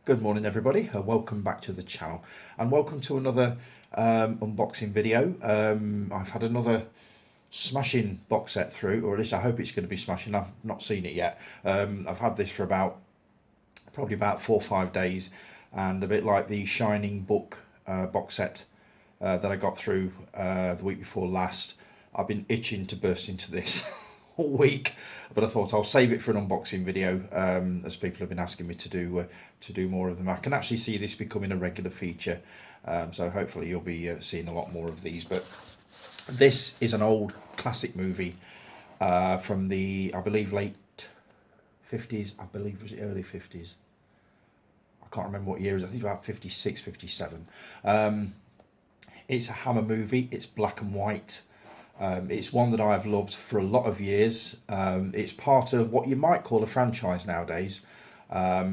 Good morning everybody, welcome back to the channel and welcome to another unboxing video. I've had another smashing box set through, or at least I hope it's going to be smashing. I've not seen it yet. I've had this for probably about 4 or 5 days, and a bit like the Shining book box set that I got through the week before last, I've been itching to burst into this all week, but I thought I'll save it for an unboxing video, as people have been asking me to do more of them. I can actually see this becoming a regular feature, so hopefully you'll be seeing a lot more of these. But this is an old classic movie from the, I believe, late 50s. I believe, was it early 50s? I can't remember what year it is. I think about 56, 57. It's a Hammer movie. It's black and white. It's one that I've loved for a lot of years. It's part of what you might call a franchise nowadays. I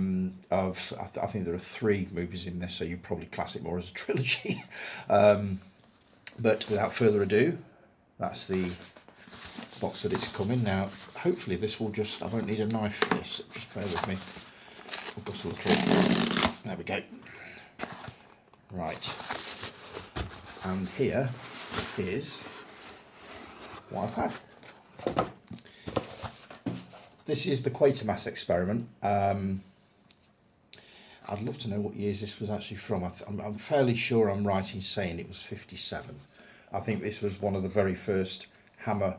think there are 3 movies in this, so you probably class it more as a trilogy. But without further ado, that's the box that it's come in. Now, hopefully this will just, I won't need a knife for this, just bear with me. I've got a little, there we go. Right, and here is what I've had. This is the Quatermass Experiment. I'd love to know what years this was actually from. I'm fairly sure I'm right in saying it was 57. I think this was one of the very first Hammer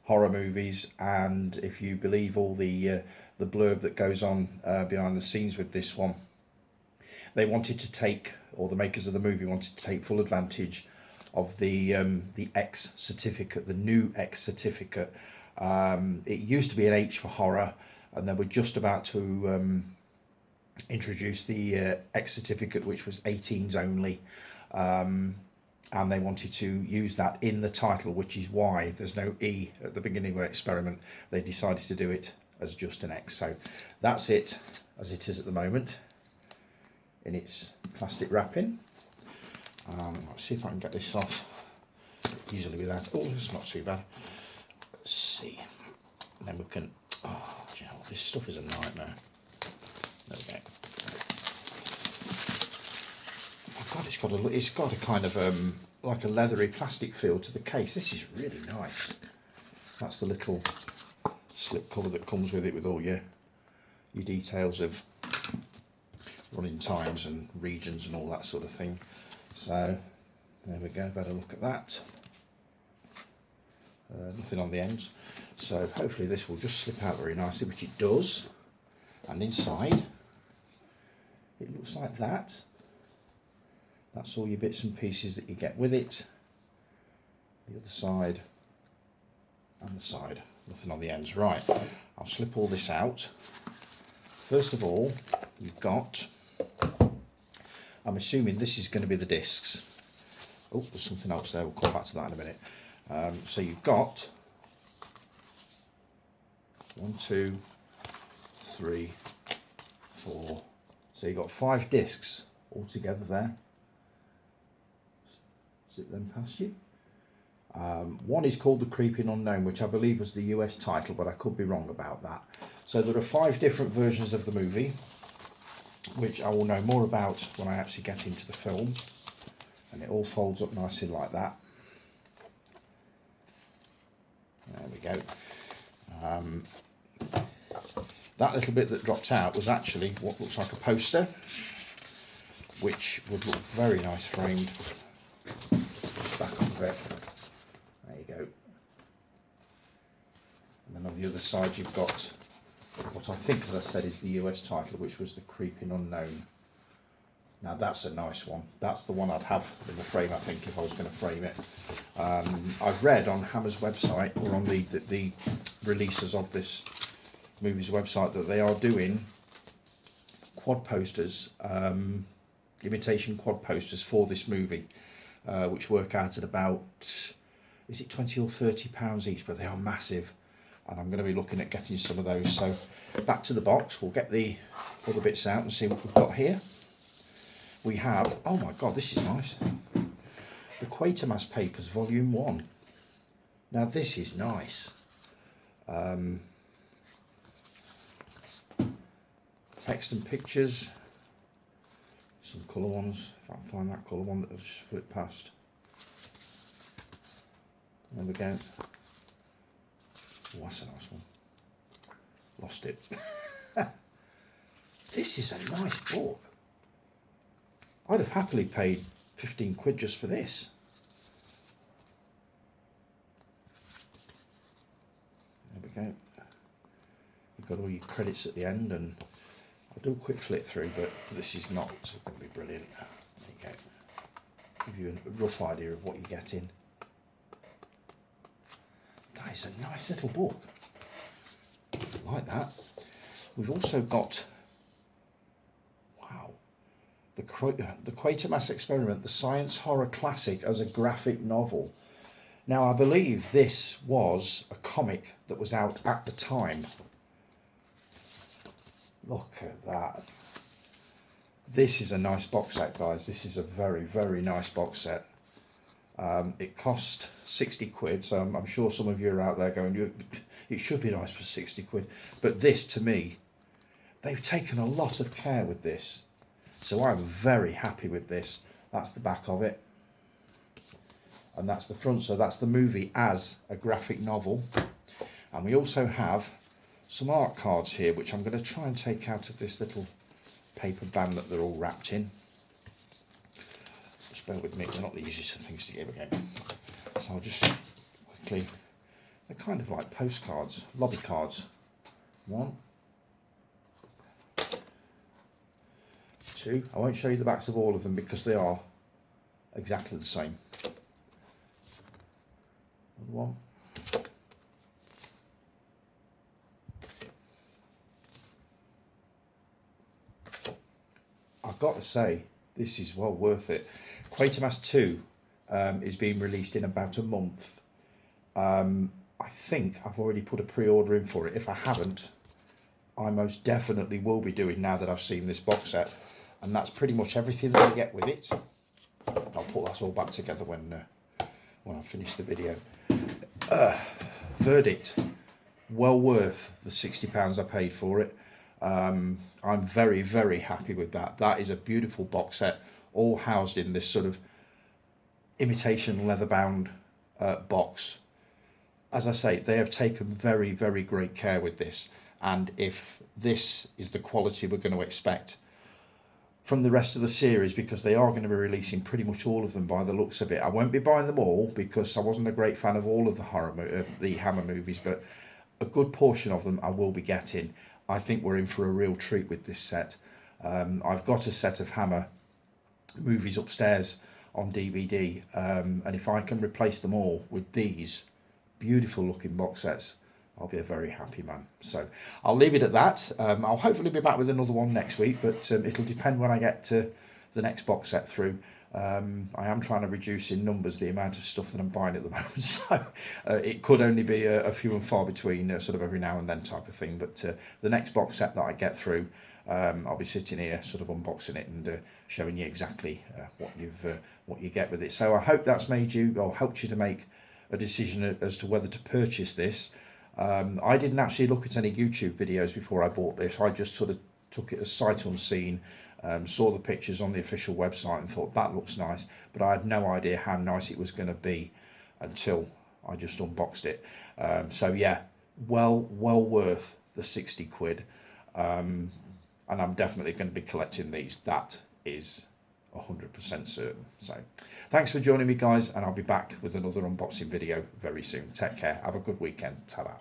horror movies, and if you believe all the blurb that goes on behind the scenes with this one, they wanted to take, or the makers of the movie wanted to take full advantage of the X certificate, the new X certificate. It used to be an H for horror, and they were just about to introduce the X certificate, which was 18s only, and they wanted to use that in the title, which is why there's no E at the beginning of Experiment. They decided to do it as just an X. So that's it as it is at the moment in its plastic wrapping. Let's see if I can get this off easily without, oh, it's not too bad. Let's see, and then we can, oh, do you know what, this stuff is a nightmare. There we go. Oh God, it's got a kind of like a leathery plastic feel to the case. This is really nice. That's the little slip cover that comes with it, with all your details of running times and regions and all that sort of thing. So there we go, better look at that. Nothing on the ends, so hopefully this will just slip out very nicely, which it does. And inside it looks like that. That's all your bits and pieces that you get with it. The other side and the side, nothing on the ends. Right, I'll slip all this out. First of all, you've got, I'm assuming this is going to be the discs. Oh, there's something else there, we'll come back to that in a minute. So you've got 1, 2, 3, 4. So you've got 5 discs all together there. Zip them past you. One is called The Creeping Unknown, which I believe was the US title, but I could be wrong about that. So there are 5 different versions of the movie, which I will know more about when I actually get into the film. And it all folds up nicely like that. There we go. That little bit that dropped out was actually what looks like a poster, which would look very nice framed. Back of it. There you go. And then on the other side you've got what I think, as I said, is the US title, which was The Creeping Unknown. Now that's a nice one. That's the one I'd have in the frame, I think, if I was going to frame it. I've read on Hammer's website, or on the releases of this movie's website, that they are doing quad posters, imitation quad posters for this movie, which work out at about, is it £20 or £30 each, but they are massive, and I'm going to be looking at getting some of those. So back to the box, we'll get the other bits out and see what we've got here. We have, oh my God, this is nice, the Quatermass Papers Volume 1. Now this is nice. Text and pictures, Some colour ones, if I can find that colour one that I've just flipped past. There we go. Oh, that's a nice one. Lost it. This is a nice book. I'd have happily paid 15 quid just for this. There we go. You've got all your credits at the end, and I'll do a quick flip through, but this is not going to be brilliant. There you go. Give you a rough idea of what you're getting. That is a nice little book. I like that. We've also got, wow, the Quatermass Experiment, the science horror classic as a graphic novel. Now, I believe this was a comic that was out at the time. Look at that. This is a nice box set, guys. This is a very, very nice box set. It cost 60 quid, so I'm sure some of you are out there going, it should be nice for 60 quid. But this, to me, they've taken a lot of care with this. So I'm very happy with this. That's the back of it. And that's the front, so that's the movie as a graphic novel. And we also have some art cards here, which I'm going to try and take out of this little paper band that they're all wrapped in. Just bear with me, they're not the easiest of things to give again. So I'll just quickly, they're kind of like postcards, lobby cards. 1, 2, I won't show you the backs of all of them because they are exactly the same. 1. I've got to say, this is well worth it. Quatermass 2 is being released in about a month. I think I've already put a pre-order in for it. If I haven't, I most definitely will be doing now that I've seen this box set. And that's pretty much everything that I get with it. I'll put that all back together when I finish the video. Verdict, well worth the £60 I paid for it. I'm very, very happy with that. That is a beautiful box set, all housed in this sort of imitation leather bound box. As I say, they have taken very, very great care with this, and if this is the quality we're going to expect from the rest of the series, because they are going to be releasing pretty much all of them by the looks of it. I won't be buying them all because I wasn't a great fan of all of the Hammer movies, but a good portion of them I will be getting. I think we're in for a real treat with this set. I've got a set of Hammer movies upstairs on DVD, and if I can replace them all with these beautiful looking box sets, I'll be a very happy man. So I'll leave it at that. I'll hopefully be back with another one next week, but it'll depend when I get to the next box set through. I am trying to reduce in numbers the amount of stuff that I'm buying at the moment, so it could only be a few and far between, sort of every now and then type of thing. But the next box set that I get through, I'll be sitting here sort of unboxing it and showing you exactly what you get with it. So I hope that's made you, or helped you to make a decision as to whether to purchase this. I didn't actually look at any YouTube videos before I bought this. I just sort of took it as sight unseen, saw the pictures on the official website and thought that looks nice, but I had no idea how nice it was going to be until I just unboxed it. So yeah, well worth the 60 quid, and I'm definitely going to be collecting these. That is 100% certain. So thanks for joining me, guys, and I'll be back with another unboxing video very soon. Take care, have a good weekend. Ta-ra.